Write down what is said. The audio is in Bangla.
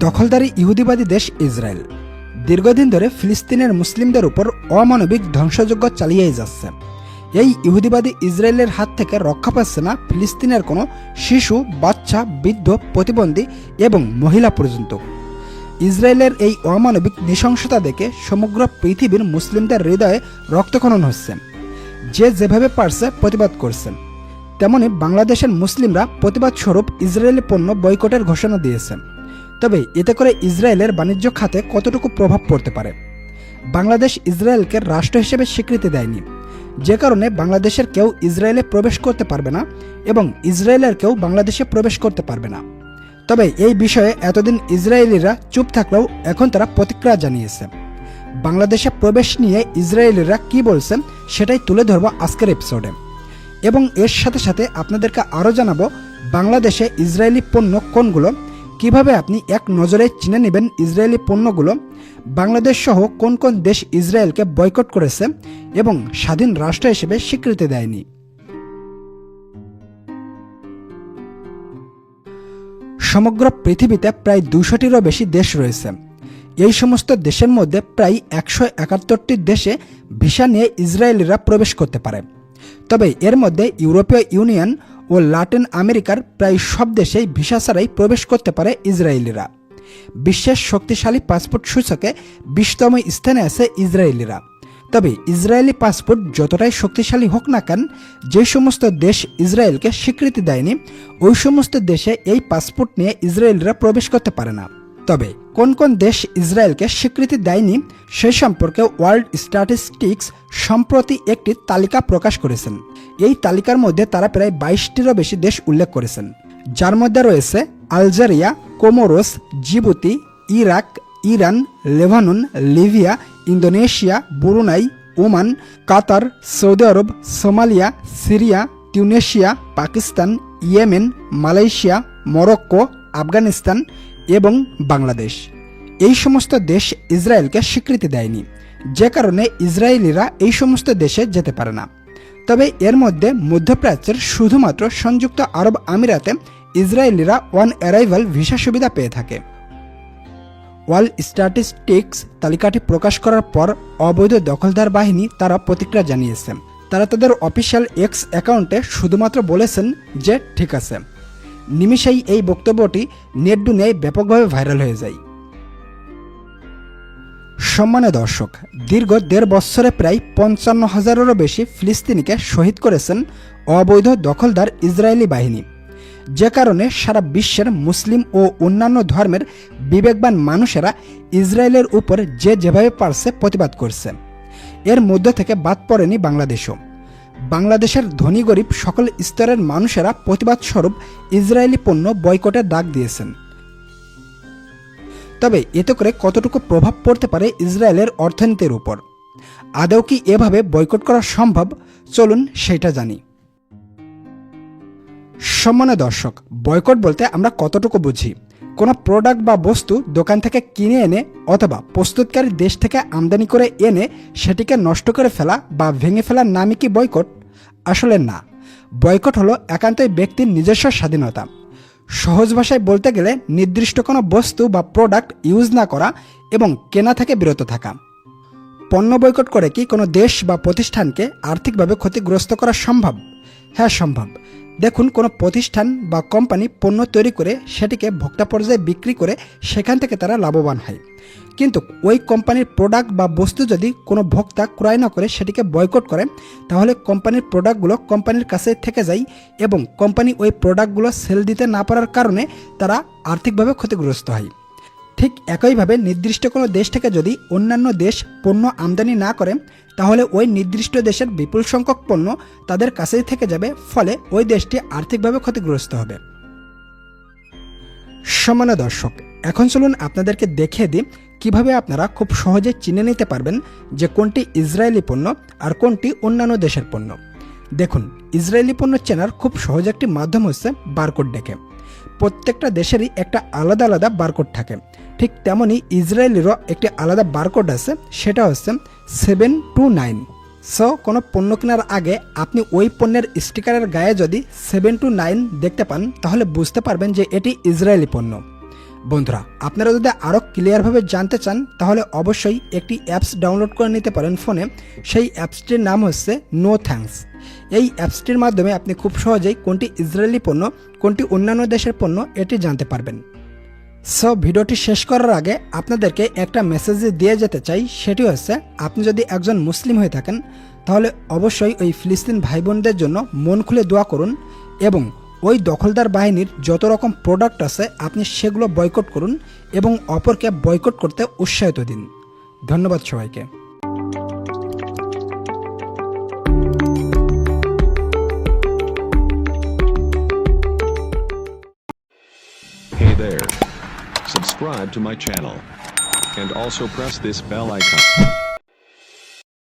দখলদারি ইহুদিবাদী দেশ ইসরায়েল দীর্ঘদিন ধরে ফিলিস্তিনের মুসলিমদের উপর অমানবিক ধ্বংসযজ্ঞ চালিয়েই যাচ্ছে। এই ইহুদিবাদী ইসরায়েলের হাত থেকে রক্ষা পাচ্ছে না ফিলিস্তিনের কোনো শিশু, বাচ্চা, বৃদ্ধ, প্রতিবন্ধী এবং মহিলা পর্যন্ত। ইসরায়েলের এই অমানবিক নৃশংসতা দেখে সমগ্র পৃথিবীর মুসলিমদের হৃদয়ে রক্তক্ষরণ হচ্ছে। যে যেভাবে পারছে প্রতিবাদ করছে। তেমনি বাংলাদেশের মুসলিমরা প্রতিবাদ স্বরূপ ইসরায়েলি পণ্য বয়কটের ঘোষণা দিয়েছে। তবে এতে করে ইসরায়েলের বাণিজ্য খাতে কতটুকু প্রভাব পড়তে পারে? বাংলাদেশ ইসরায়েলকে রাষ্ট্র হিসেবে স্বীকৃতি দেয়নি, যে কারণে বাংলাদেশের কেউ ইসরায়েলে প্রবেশ করতে পারবে না এবং ইসরায়েলের কেউ বাংলাদেশে প্রবেশ করতে পারবে না। তবে এই বিষয়ে এতদিন ইসরায়েলিরা চুপ থাকলেও এখন তারা প্রতিক্রিয়া জানিয়েছে। বাংলাদেশে প্রবেশ নিয়ে ইসরায়েলিরা কি বলছেন সেটাই তুলে ধরবো আজকের এপিসোডে, এবং এর সাথে সাথে আপনাদেরকে আরও জানাবো বাংলাদেশে ইসরায়েলি পণ্য কোনগুলো, কিভাবে আপনি এক নজরে চিনে নেবেন ইসরায়েলি পণ্যগুলো, বাংলাদেশ সহ কোন কোন দেশ ইসরায়েলকে বয়কট করেছে এবং স্বাধীন রাষ্ট্র হিসেবে স্বীকৃতি দেয়নি। সমগ্র পৃথিবীতে প্রায় 200টিরও বেশি দেশ রয়েছে। এই সমস্ত দেশের মধ্যে প্রায় 171টি দেশে ভিসা নিয়ে ইসরায়েলিরা প্রবেশ করতে পারে। তবে এর মধ্যে ইউরোপীয় ইউনিয়ন ও লাতিন আমেরিকার প্রায় সব দেশেই ভিসা ছাড়াই প্রবেশ করতে পারে ইসরায়েলিরা। বিশ্বের শক্তিশালী পাসপোর্ট সূচকে 20তম স্থানে আছে ইসরায়েলিরা। তবে ইসরায়েলি পাসপোর্ট যতটাই শক্তিশালী হোক না কেন, যে সমস্ত দেশ ইসরায়েলকে স্বীকৃতি দেয়নি ওই সমস্ত দেশে এই পাসপোর্ট নিয়ে ইসরায়েলিরা প্রবেশ করতে পারে না। তবে কোন কোন দেশ ইসরায়েলকে স্বীকৃতি দেয়নি সে সম্পর্কে ওয়ার্ল্ড স্ট্যাটিস্টিক্স সম্প্রতি একটি তালিকা প্রকাশ করেছেন। এই তালিকার মধ্যে তারা প্রায় 22টিরও বেশি দেশ উল্লেখ করেছেন, যার মধ্যে রয়েছে Algeria, Comoros, Djibouti, Iraq, Iran, Lebanon, Libya, Indonesia, Brunei, Oman, Qatar, Saudi Arabia, Somalia, Syria, Tunisia, Pakistan, Yemen, Malaysia, Morocco, Afghanistan এবং বাংলাদেশ। এই সমস্ত দেশ ইসরায়েলকে স্বীকৃতি দেয়নি, যে কারণে ইসরায়েলিরা এই সমস্ত দেশে যেতে পারে না। তবে এর মধ্যে মধ্যপ্রাচ্যের শুধুমাত্র সংযুক্ত আরব আমিরাতে ইসরায়েলিরা অন অ্যারাইভাল ভিসা সুবিধা পেয়ে থাকে। ওয়ার্ল্ড স্ট্যাটিস্টিক্স তালিকাটি প্রকাশ করার পর অবৈধ দখলদার বাহিনী তারা প্রতিক্রিয়া জানিয়েছে। তারা তাদের অফিসিয়াল এক্স অ্যাকাউন্টে শুধুমাত্র বলেছেন যে ঠিক আছে। নিমিষেই এই বক্তব্যটি নেট দুনিয়ায় ব্যাপকভাবে ভাইরাল হয়ে যায়। সম্মানীয় দর্শক, দীর্ঘ 1.5 বছরে প্রায় 55,000-এরও বেশি ফিলিস্তিনিকে শহীদ করেছেন অবৈধ দখলদার ইসরায়েলি বাহিনী, যে কারণে সারা বিশ্বের মুসলিম ও অন্যান্য ধর্মের বিবেকবান মানুষেরা ইসরায়েলের উপর যে যেভাবে পারছে প্রতিবাদ করছে। এর মধ্য থেকে বাদ পড়েনি বাংলাদেশও। বাংলাদেশের ধনী গরিব সকল স্তরের মানুষেরা প্রতিবাদ স্বরূপ ইসরায়েলি পণ্য বয়কটের ডাক দিয়েছেন। তবে এতে করে কতটুকু প্রভাব পড়তে পারে ইসরায়েলের অর্থনীতির উপর? আদৌ কি এভাবে বয়কট করা সম্ভব? চলুন সেটা জানি। সম্মানীয় দর্শক, বয়কট বলতে আমরা কতটুকু বুঝি? কোনো প্রোডাক্ট বা বস্তু দোকান থেকে কিনে এনে অথবা প্রস্তুতকারী দেশ থেকে আমদানি করে এনে সেটিকে নষ্ট করে ফেলা বা ভেঙে ফেলার নামই কি বয়কট? আসলে না। বয়কট হলো একান্তই ব্যক্তির নিজস্ব স্বাধীনতা। সহজ ভাষায় বলতে গেলে নির্দিষ্ট কোনো বস্তু বা প্রোডাক্ট ইউজ না করা এবং কেনা থেকে বিরত থাকা। পণ্য বয়কট করে কি কোনো দেশ বা প্রতিষ্ঠানকে আর্থিকভাবে ক্ষতিগ্রস্ত করা সম্ভব? হ্যাঁ, সম্ভব। দেখুন, কোনো প্রতিষ্ঠান বা কোম্পানি পণ্য তৈরি করে সেটিকে ভোক্তা পর্যায়ে বিক্রি করে সেখান থেকে তারা লাভবান হয়। কিন্তু ওই কোম্পানির প্রোডাক্ট বা বস্তু যদি কোনো ভোক্তা ক্রয় না করে সেটিকে বয়কট করে, তাহলে কোম্পানির প্রোডাক্টগুলো কোম্পানির কাছে থেকে যায় এবং কোম্পানি ওই প্রোডাক্টগুলো সেল দিতে না পারার কারণে তারা আর্থিকভাবে ক্ষতিগ্রস্ত হয়। ঠিক একইভাবে নির্দিষ্ট কোনো দেশ থেকে যদি অন্যান্য দেশ পণ্য আমদানি না করে, তাহলে ওই নির্দিষ্ট দেশের বিপুল সংখ্যক পণ্য তাদের কাছেই থেকে যাবে, ফলে ওই দেশটি আর্থিকভাবে ক্ষতিগ্রস্ত হবে। সম্মানীয় দর্শক, এখন চলুন আপনাদেরকে দেখিয়ে দিই কিভাবে আপনারা খুব সহজে চিনে নিতে পারবেন যে কোনটি ইসরায়েলি পণ্য আর কোনটি অন্যান্য দেশের পণ্য। দেখুন, ইসরায়েলি পণ্য চেনার খুব সহজ একটি মাধ্যম হচ্ছে বারকোড দেখে। প্রত্যেকটা দেশেরই একটা আলাদা আলাদা বারকোড থাকে। ঠিক তেমনই ইসরায়েলেরও একটি আলাদা বারকোড আছে, সেটা হচ্ছে 729। সো কোনো পণ্য কেনার আগে আপনি ওই পণ্যের স্টিকারের গায়ে যদি 729 দেখতে পান, তাহলে বুঝতে পারবেন যে এটি ইসরায়েলি পণ্য। বন্ধুরা, আপনারা যদি আরও ক্লিয়ারভাবে জানতে চান তাহলে অবশ্যই একটি অ্যাপস ডাউনলোড করে নিতে পারেন ফোনে। সেই অ্যাপসটির নাম হচ্ছে নো থ্যাঙ্কস। এই অ্যাপসটির মাধ্যমে আপনি খুব সহজেই কোনটি ইসরায়েলি পণ্য, কোনটি অন্যান্য দেশের পণ্য এটি জানতে পারবেন। সো ভিডিওটি শেষ করার আগে আপনাদেরকে একটা মেসেজ দিয়ে যেতে চাই, সেটি হচ্ছে আপনি যদি একজন মুসলিম হয়ে থাকেন তাহলে অবশ্যই ওই ফিলিস্তিন ভাই বোনদের জন্য মন খুলে দোয়া করুন এবং ওই দখলদার বাহিনীর যত রকম প্রোডাক্ট আছে আপনি সেগুলো বয়কট করুন এবং অপরকে বয়কট করতে উৎসাহিত দিন। ধন্যবাদ সবাইকে। Hey there. Subscribe to my channel. And also press this bell icon.